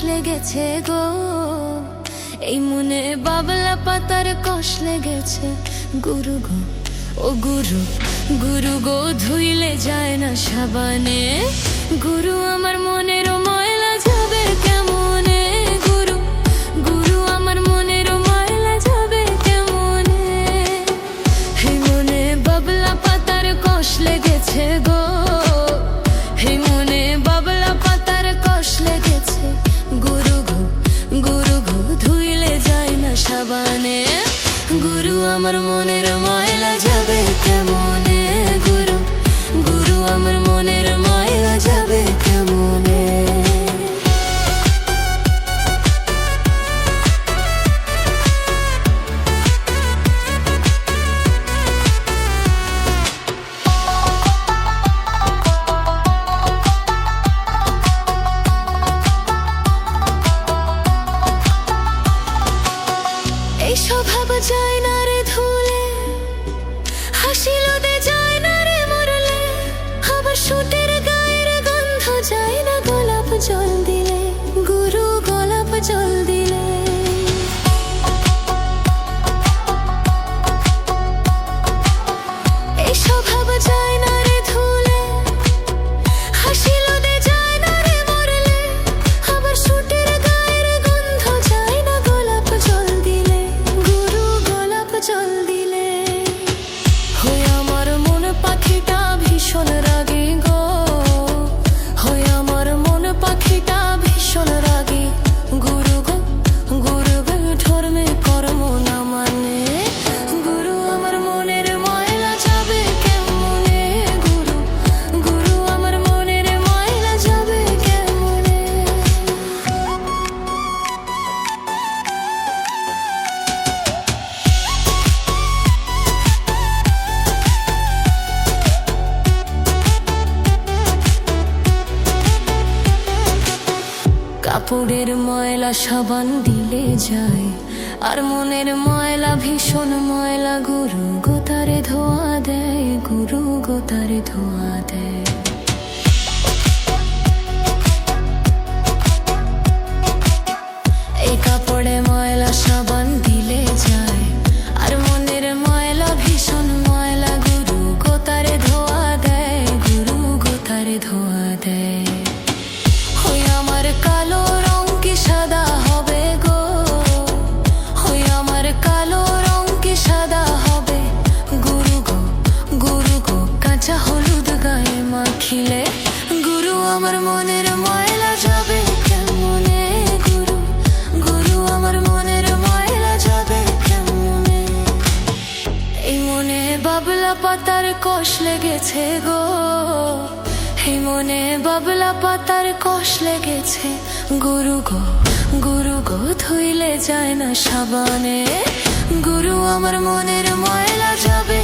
লেগেছে গো, এই মনে বাবলা পাতার কষ লেগেছে। গুরু গো ও গুরু, গুরু গো ধুইলে যায় না সাবানে। গুরু আমার মনের ময়লা যাবে কেমনে? গুরু, গুরু আমার মনের ময়লা যাবে কেমনে? এই মনে বাবলা পাতার কষ লেগেছে গো, এই মনে বাবলা পাতার কষ লেগেছে। গুরু গো, গুরু গো ধুইলে যায় না সাবানে। গুরু আমার মনের ময়লা যাবে কেমনে? গুরু, গুরু আমার মনের ময়লা যাবে কেমনে? এই স্বভাব যায় না রে ধুলে, হাসিল দে যায় না রে মরলে, আবার সুটের গায়ের গন্ধ যায় না গোলাপ জল দিলে। গুরু গোলাপ জল দিলে। এই স্বভাব যায় না রে ধুলে, হাসিল দে যায় না রে মরলে, আবার সুটের গায়ের গন্ধ যায় না গোলাপ জল দিলে। গুরু গোলাপ জল দিলে। হই আমার মন পাখিটা ভীষণ রাগী গো, হই আমার মন পাখিটা ভীষণ রাগী। গুরু গো, গুরু গো ধর্মে কর্ম না মানে। গুরু আমার মনের ময়লা যাবে কেমনে? গুরু, গুরু আমার মনের ময়লা যাবে কেমনে? কাপড়ের ময়লা সাবান দিলে যায়, আর মনের ময়লা ভীষণ ময়লা। গুরু গো তারে ধোয়া দেয়, গুরু গো তারে ধোয়া দেয়। এই কাপড়ে ময়লা সাবান দিলে যায়, আর মনের ময়লা ভীষণ ময়লা। গুরু গো তারে ধোয়া দেয়, গুরু গো তারে ধোয়া দেয়। হই আমার কালো রং কি সাদা হবে গো, হই আমার কালো রং কি সাদা হবে? গুরু গো, গুরু গো কাঁচা হলুদ গায়ে মাখিলে। গুরু আমার মনের ময়লা যাবে কেমনে? গুরু, গুরু আমার মনের ময়লা যাবে কেমনে? এই মনে বাবলা পাতার কষ লেগেছে গো, এই মনে বাবলা পাতার কষ লেগেছে। গুরু গো, গুরু গো ধুইলে যায় না সাবানে। গুরু আমার মনের ময়লা যাবে